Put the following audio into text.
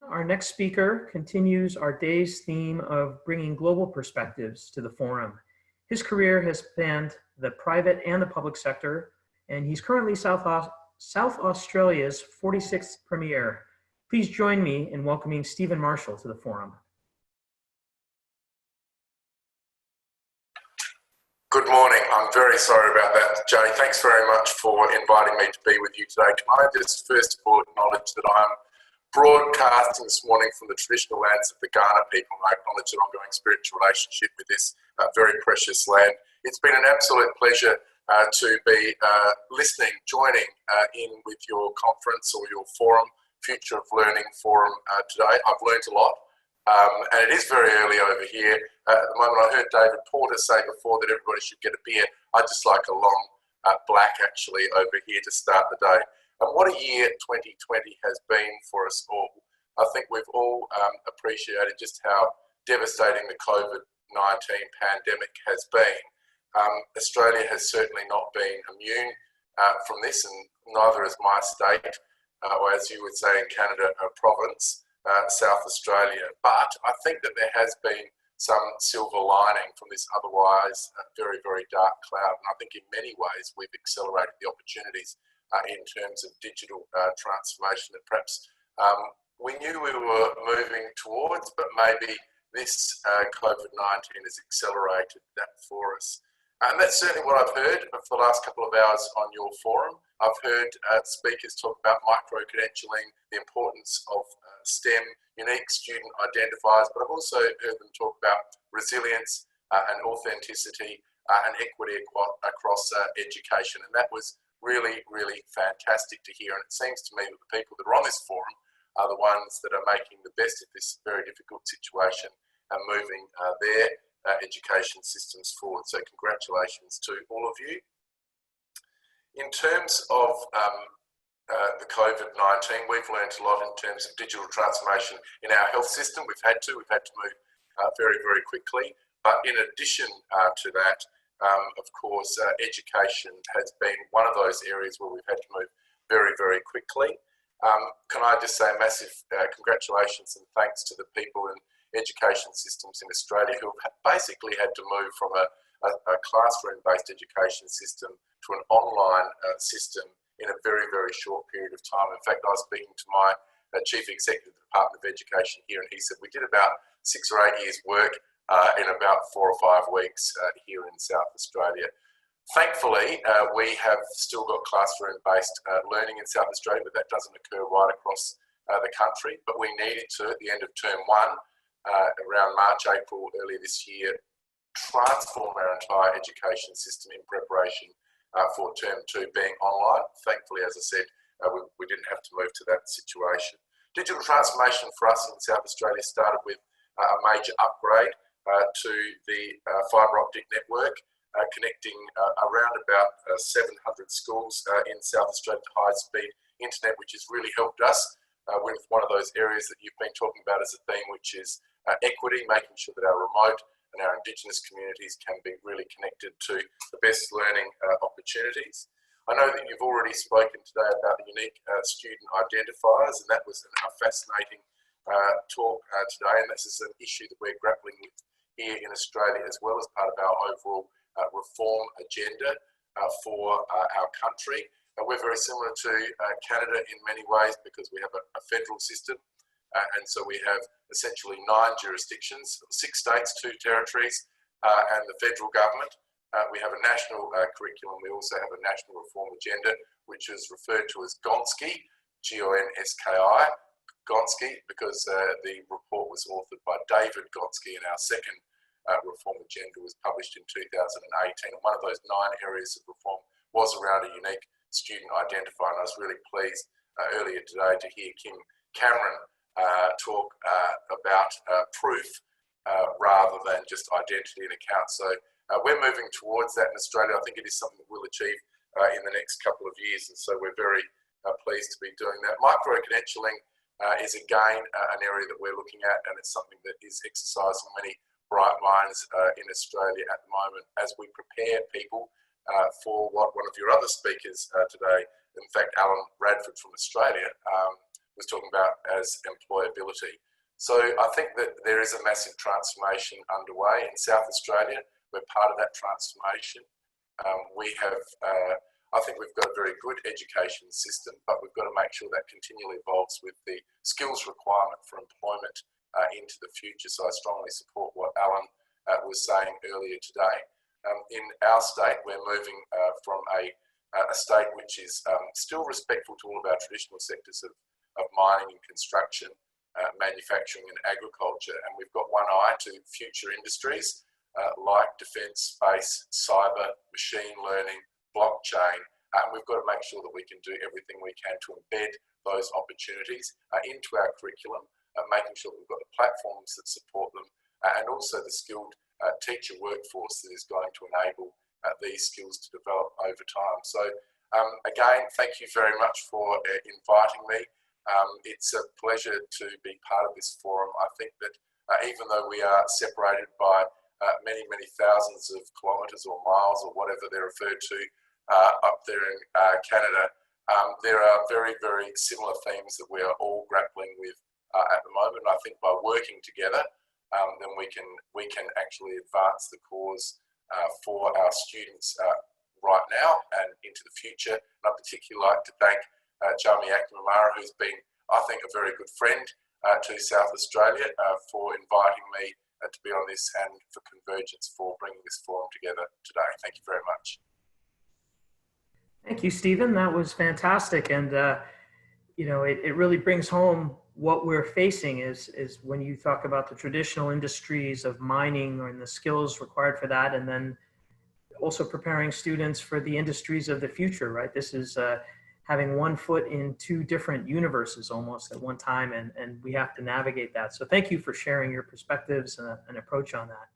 Our next speaker continues our day's theme of bringing global perspectives to the forum. His career has spanned the private and the public sector, and he's currently South Australia's 46th Premier. Please join me in welcoming Stephen Marshall to the forum. Good morning. I'm very sorry about that, Jay. Thanks very much for inviting me to be with you today. Can I just first of all acknowledge that I'm broadcasting this morning from the traditional lands of the Kaurna people, and I acknowledge an ongoing spiritual relationship with this very precious land. It's been an absolute pleasure to be joining in with your conference or your forum, Future of Learning Forum today. I've learnt a lot. And it is very early over here. At the moment, I heard David Porter say before that everybody should get a beer. I'd just like a long black actually over here to start the day. And what a year 2020 has been for us all. I think we've all appreciated just how devastating the COVID-19 pandemic has been. Australia has certainly not been immune from this, and neither is my state, or as you would say in Canada, a province. South Australia, but I think that there has been some silver lining from this otherwise very, very dark cloud, and I think in many ways we've accelerated the opportunities in terms of digital transformation that perhaps we knew we were moving towards, but maybe this COVID-19 has accelerated that for us. And that's certainly what I've heard for the last couple of hours on your forum. I've heard speakers talk about micro-credentialing, the importance of STEM, unique student identifiers, but I've also heard them talk about resilience and authenticity and equity across education. And that was really, really fantastic to hear. And it seems to me that the people that are on this forum are the ones that are making the best of this very difficult situation and moving their education systems forward. So congratulations to all of you. In terms of the COVID-19, we've learned a lot in terms of digital transformation in our health system. We've had to move very, very quickly. But in addition to that, of course, education has been one of those areas where we've had to move very, very quickly. Can I just say a massive congratulations and thanks to the people in education systems in Australia who have basically had to move from a classroom-based education system to an online system in a very, very short period of time. In fact, I was speaking to my Chief Executive of the Department of Education here, and he said we did about 6 or 8 years' work in about 4 or 5 weeks here in South Australia. Thankfully, we have still got classroom-based learning in South Australia, but that doesn't occur right across the country. But we needed to, at the end of term 1, around March, April, earlier this year, transform our entire education system in preparation for term 2 being online. Thankfully, as I said, we didn't have to move to that situation. Digital transformation for us in South Australia started with a major upgrade to the fibre optic network, connecting around about 700 schools in South Australia to high-speed internet, which has really helped us with one of those areas that you've been talking about as a theme, which is equity, making sure that our remote and our Indigenous communities can be really connected to the best learning opportunities. I know that you've already spoken today about the unique student identifiers, and that was a fascinating talk today, and this is an issue that we're grappling with here in Australia as well as part of our overall reform agenda for our country. We're very similar to Canada in many ways because we have a federal system. And so we have essentially 9 jurisdictions, 6 states, 2 territories, and the federal government. We have a national curriculum. We also have a national reform agenda, which is referred to as GONSKI, G-O-N-S-K-I, GONSKI, because the report was authored by David Gonski, and our second reform agenda was published in 2018. And one of those 9 areas of reform was around a unique student identifier. And I was really pleased earlier today to hear Kim Cameron talk about proof rather than just identity and account. So we're moving towards that in Australia. I think it is something that we'll achieve in the next couple of years, and so we're very pleased to be doing that. Micro-credentialing is again an area that we're looking at, and it's something that is exercised on many bright minds in Australia at the moment as we prepare people for what one of your other speakers today, in fact Alan Radford from Australia, was talking about as employability. So I think that there is a massive transformation underway in South Australia. We're part of that transformation. I think we've got a very good education system, but we've got to make sure that continually evolves with the skills requirement for employment into the future. So I strongly support what Alan was saying earlier today. In our state, we're moving from a state which is still respectful to all of our traditional sectors of mining and construction, manufacturing and agriculture. And we've got one eye to future industries like defence, space, cyber, machine learning, blockchain. And we've got to make sure that we can do everything we can to embed those opportunities into our curriculum, making sure that we've got the platforms that support them, and also the skilled teacher workforce that is going to enable these skills to develop over time. So again, thank you very much for inviting me. It's a pleasure to be part of this forum. I think that even though we are separated by many, many thousands of kilometres or miles or whatever they're referred to up there in Canada, there are very, very similar themes that we are all grappling with at the moment. I think by working together, then we can actually advance the cause for our students right now and into the future. And I'd particularly like to thank Jamie Akinmamara, who's been, I think, a very good friend to South Australia for inviting me to be on this, and for Convergence for bringing this forum together today. Thank you very much. Thank you, Stephen. That was fantastic. And, you know, it really brings home what we're facing is when you talk about the traditional industries of mining and the skills required for that, and then also preparing students for the industries of the future, right? This is having one foot in two different universes almost at one time, and we have to navigate that. So thank you for sharing your perspectives and approach on that.